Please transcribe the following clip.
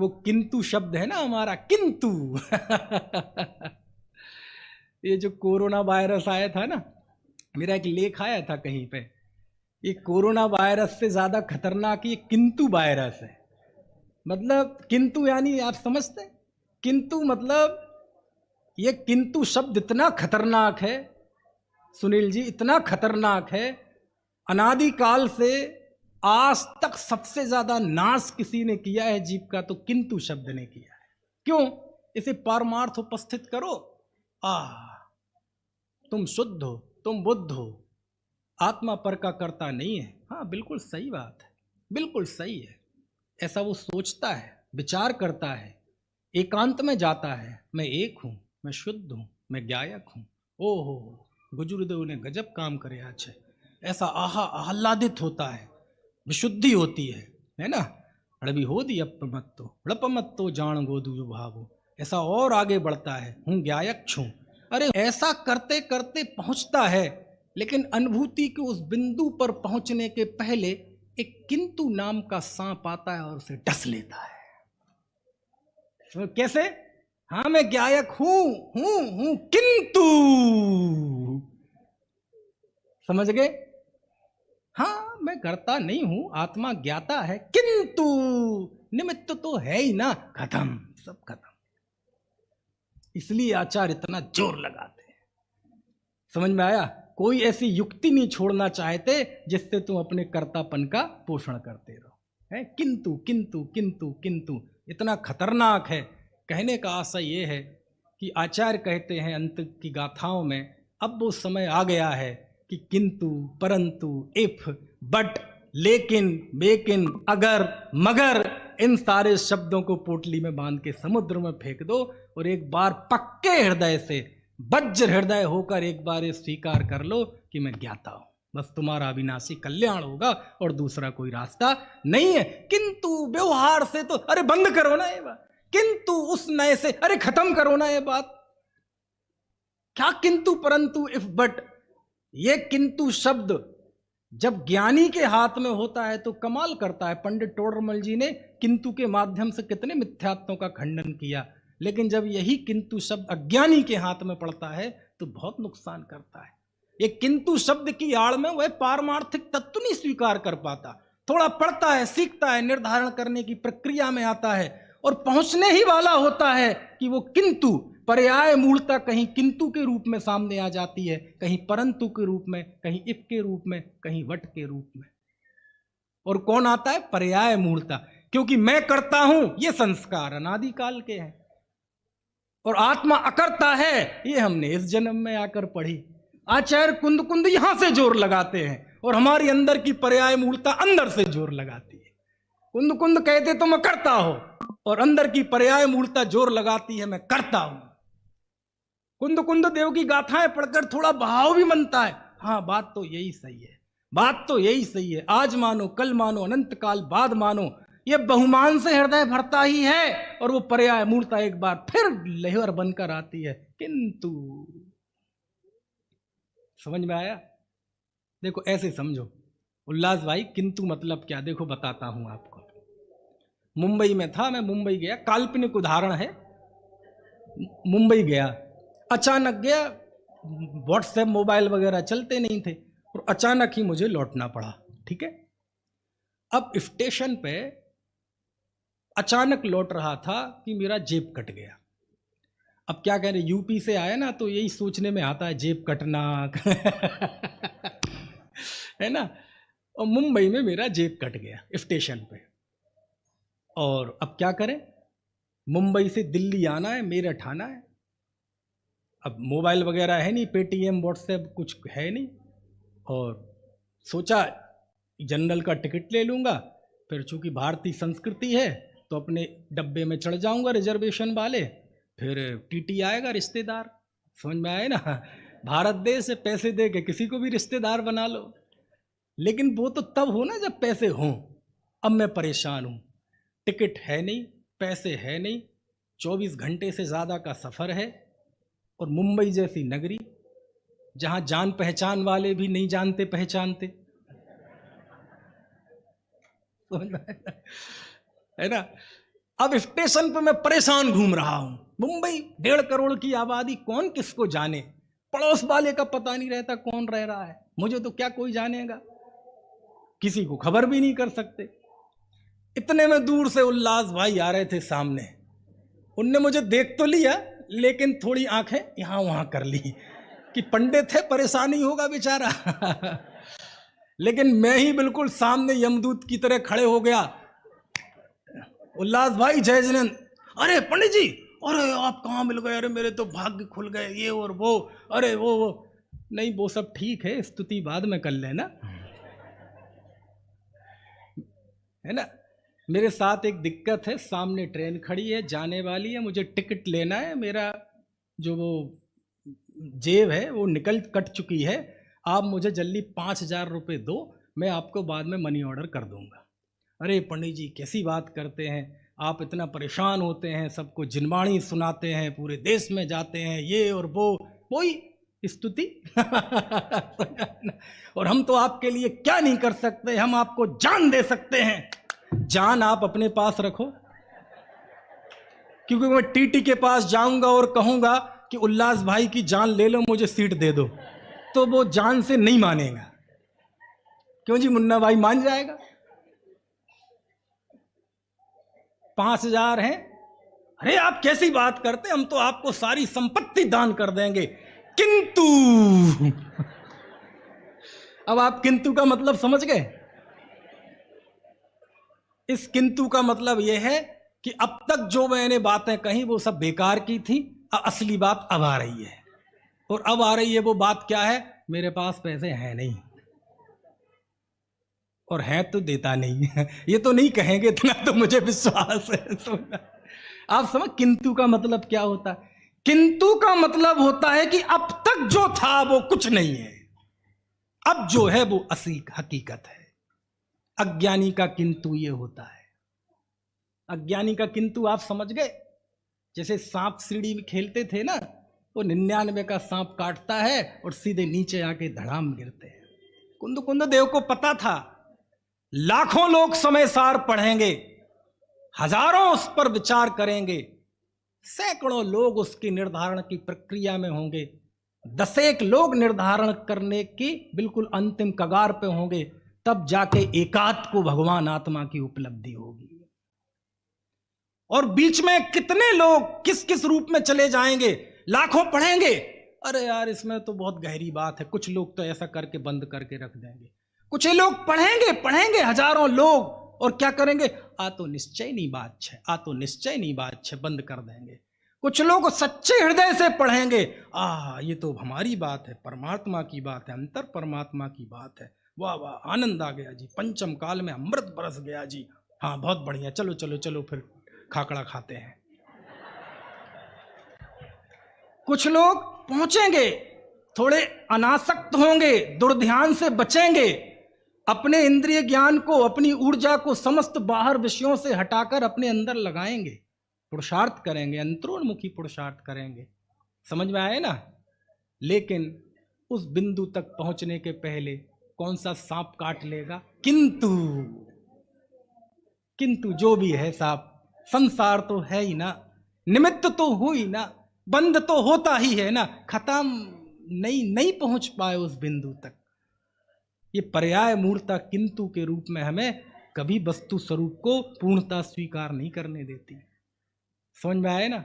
वो किंतु शब्द है ना हमारा, किंतु ये जो कोरोना वायरस आया था ना, मेरा एक लेख आया था कहीं पे, ये कोरोना वायरस से ज्यादा खतरनाक ये किंतु वायरस है। मतलब किंतु यानी आप समझते हैं, किंतु मतलब ये किंतु शब्द इतना खतरनाक है सुनील जी, इतना खतरनाक है, अनादिकाल से आज तक सबसे ज्यादा नाश किसी ने किया है जीव का तो किंतु शब्द ने किया है। क्यों? इसे पारमार्थ उपस्थित करो, तुम शुद्ध हो, तुम बुद्ध हो, आत्मा पर का करता नहीं है। हाँ बिल्कुल सही बात है, बिल्कुल सही है। ऐसा वो सोचता है, विचार करता है, एकांत में जाता है, मैं एक हूं, मैं शुद्ध हूं, मैं ज्ञायक हूं। ओहो, गुजुरदेव ने गजब काम करे आज, ऐसा आह्लादित होता है, विशुद्धि होती है ना। अड़बी हो दी अड़पमत्तो जान गोदु भावो, ऐसा और आगे बढ़ता है, हूं ज्ञायक छू। अरे ऐसा करते करते पहुंचता है, लेकिन अनुभूति के उस बिंदु पर पहुंचने के पहले एक किंतु नाम का सांप आता है और उसे डस लेता है। तो कैसे? हाँ मैं ज्ञायक हूं किंतु, समझ गए? हाँ मैं करता नहीं हूं, आत्मा ज्ञाता है, किंतु निमित्त तो है ही ना, खत्म, सब खत्म। इसलिए आचार्य इतना जोर लगाते हैं। समझ में आया? कोई ऐसी युक्ति नहीं छोड़ना चाहते जिससे तुम अपने कर्तापन का पोषण करते रहो, है किंतु किंतु किंतु किंतु, इतना खतरनाक है। कहने का आशय ये है कि आचार्य कहते हैं अंत की गाथाओं में, अब वो समय आ गया है कि किंतु, परंतु, इफ, बट, लेकिन, बेकिन, अगर, मगर, इन सारे शब्दों को पोटली में बांध के समुद्र में फेंक दो और एक बार पक्के हृदय से, वज्र हृदय होकर एक बार ये स्वीकार कर लो कि मैं ज्ञाता हूं, बस तुम्हारा अविनाशी कल्याण होगा और दूसरा कोई रास्ता नहीं है। किंतु व्यवहार से तो अरे बंद करो ना ये बात, किंतु उस नए से अरे खत्म करो ना ये बात। क्या किंतु, परंतु, इफ, बट? ये किंतु शब्द जब ज्ञानी के हाथ में होता है तो कमाल करता है। पंडित टोडरमल जी ने किंतु के माध्यम से कितने मिथ्यात्वों का खंडन किया, लेकिन जब यही किंतु शब्द अज्ञानी के हाथ में पड़ता है तो बहुत नुकसान करता है। ये किंतु शब्द की आड़ में वह पारमार्थिक तत्व नहीं स्वीकार कर पाता, थोड़ा पढ़ता है, सीखता है, निर्धारण करने की प्रक्रिया में आता है और पहुंचने ही वाला होता है कि वो किंतु पर्याय मूलता कहीं किंतु के रूप में सामने आ जाती है, कहीं परंतु के रूप में, कहीं इफ के रूप में, कहीं वट के रूप में। और कौन आता है? पर्याय मूलता, क्योंकि मैं करता हूं ये संस्कार अनादिकाल के हैं और आत्मा अकर्ता है ये हमने इस जन्म में आकर पढ़ी। आचार्य कुंद कुंद यहां से जोर लगाते हैं और हमारी अंदर की पर्याय मूलता अंदर से जोर लगाती है। कुंद कुंद कहते तो मैं करता हो और अंदर की पर्याय मूलता जोर लगाती है मैं करता हूं। कुंद कुंद देव की गाथाएं पढ़कर थोड़ा भाव भी बनता है, हाँ बात तो यही सही है, बात तो यही सही है, आज मानो, कल मानो, अनंत काल बाद मानो, ये बहुमान से हृदय भरता ही है और वो पर्याय मूलता एक बार फिर लहर बनकर आती है किंतु। समझ में आया? देखो ऐसे समझो उल्लास भाई, किंतु मतलब क्या? देखो बताता हूं आपको। मुंबई में था, मैं मुंबई गया, काल्पनिक उदाहरण है, मुंबई गया, अचानक गया, व्हाट्सएप मोबाइल वगैरह चलते नहीं थे और अचानक ही मुझे लौटना पड़ा, ठीक है। अब स्टेशन पे अचानक लौट रहा था कि मेरा जेब कट गया। अब क्या कह रहे, यूपी से आया ना तो यही सोचने में आता है जेब कटना है ना। और मुंबई में मेरा जेब कट गया स्टेशन पे, और अब क्या करें, मुंबई से दिल्ली आना है, मेरठ आना है। अब मोबाइल वगैरह है नहीं, पेटीएम व्हाट्सएप कुछ है नहीं, और सोचा जनरल का टिकट ले लूँगा, फिर चूंकि भारतीय संस्कृति है तो अपने डब्बे में चढ़ जाऊंगा रिजर्वेशन वाले, फिर टीटी आएगा रिश्तेदार, समझ में आए ना, भारत देश से पैसे दे के किसी को भी रिश्तेदार बना लो। लेकिन वो तो तब हो ना जब पैसे हों। अब मैं परेशान हूँ, टिकट है नहीं, पैसे है नहीं, 24 घंटे से ज़्यादा का सफ़र है, और मुंबई जैसी नगरी जहाँ जान पहचान वाले भी नहीं जानते पहचानते, है ना। अब स्टेशन पे मैं परेशान घूम रहा हूं। मुंबई 1.5 करोड़ की आबादी, कौन किसको जाने, पड़ोस वाले का पता नहीं रहता कौन रह रहा है, मुझे तो क्या कोई जानेगा, किसी को खबर भी नहीं कर सकते। इतने में दूर से उल्लास भाई आ रहे थे सामने, उनने मुझे देख तो लिया लेकिन थोड़ी आंखें यहां वहां कर ली कि पंडित है, परेशानी होगा बेचारा। लेकिन मैं ही बिल्कुल सामने यमदूत की तरह खड़े हो गया। उल्लास भाई जय जिनेंद्र, अरे पंडित जी, अरे आप कहाँ मिल गए, अरे मेरे तो भाग्य खुल गए, ये और वो, अरे वो नहीं, वो सब ठीक है, स्तुति बाद में कर लेना, है ना। मेरे साथ एक दिक्कत है, सामने ट्रेन खड़ी है, जाने वाली है, मुझे टिकट लेना है, मेरा जो वो जेब है वो कट चुकी है, आप मुझे जल्दी 5,000 रुपये दो, मैं आपको बाद में मनी ऑर्डर कर दूंगा। अरे पंडित जी कैसी बात करते हैं, आप इतना परेशान होते हैं, सबको जिनवाणी सुनाते हैं, पूरे देश में जाते हैं, ये और वो ही स्तुति। और हम तो आपके लिए क्या नहीं कर सकते, हम आपको जान दे सकते हैं। जान आप अपने पास रखो, क्योंकि मैं टीटी के पास जाऊंगा और कहूंगा कि उल्लास भाई की जान ले लो, मुझे सीट दे दो, तो वो जान से नहीं मानेगा। क्यों जी, मुन्ना भाई मान जाएगा। 5,000 हैं, अरे आप कैसी बात करते, हम तो आपको सारी संपत्ति दान कर देंगे, किंतु। अब आप किंतु का मतलब समझ गए। इस किंतु का मतलब यह है कि अब तक जो मैंने बातें कही वो सब बेकार की थी, असली बात अब आ रही है, और अब आ रही है वो बात क्या है, मेरे पास पैसे हैं नहीं, और है तो देता नहीं। ये तो नहीं कहेंगे, इतना तो मुझे विश्वास है। आप समझ किंतु का मतलब क्या होता है। किंतु का मतलब होता है कि अब तक जो था वो कुछ नहीं है, अब जो है वो असली हकीकत है। अज्ञानी का किंतु ये होता है। अज्ञानी का किंतु आप समझ गए, जैसे सांप सीढ़ी में खेलते थे ना, वो 99 का सांप काटता है और सीधे नीचे आके धड़ाम गिरते हैं। कुंद कुंद देव को पता था, लाखों लोग समय सार पढ़ेंगे, हजारों उस पर विचार करेंगे, सैकड़ों लोग उसकी निर्धारण की प्रक्रिया में होंगे, 10 लोग निर्धारण करने की बिल्कुल अंतिम कगार पे होंगे, तब जाके एकांत को भगवान आत्मा की उपलब्धि होगी। और बीच में कितने लोग किस किस रूप में चले जाएंगे, लाखों पढ़ेंगे, अरे यार इसमें तो बहुत गहरी बात है, कुछ लोग तो ऐसा करके बंद करके रख देंगे, कुछ लोग पढ़ेंगे हजारों लोग, और क्या करेंगे, आ तो निश्चय नहीं बात है, आ तो निश्चय नहीं बात है, बंद कर देंगे। कुछ लोग सच्चे हृदय से पढ़ेंगे, ये तो हमारी बात है, परमात्मा की बात है, अंतर परमात्मा की बात है, वाह वाह आनंद आ गया जी, पंचम काल में अमृत बरस गया जी, हाँ बहुत बढ़िया, चलो चलो चलो फिर खाकड़ा खाते हैं। कुछ लोग पहुंचेंगे, थोड़े अनासक्त होंगे, दुर्ध्यान से बचेंगे, अपने इंद्रिय ज्ञान को, अपनी ऊर्जा को समस्त बाहर विषयों से हटाकर अपने अंदर लगाएंगे, पुरुषार्थ करेंगे, अंतरोन्मुखी पुरुषार्थ करेंगे। समझ में आए ना। लेकिन उस बिंदु तक पहुंचने के पहले कौन सा सांप काट लेगा, किंतु जो भी है साहब, संसार तो है ही ना, निमित्त तो हो ही ना, बंद तो होता ही है ना, खत्म नहीं पहुंच पाए उस बिंदु तक। ये पर्याय मूर्ता किंतु के रूप में हमें कभी वस्तु स्वरूप को पूर्णता स्वीकार नहीं करने देती। समझ में आए ना।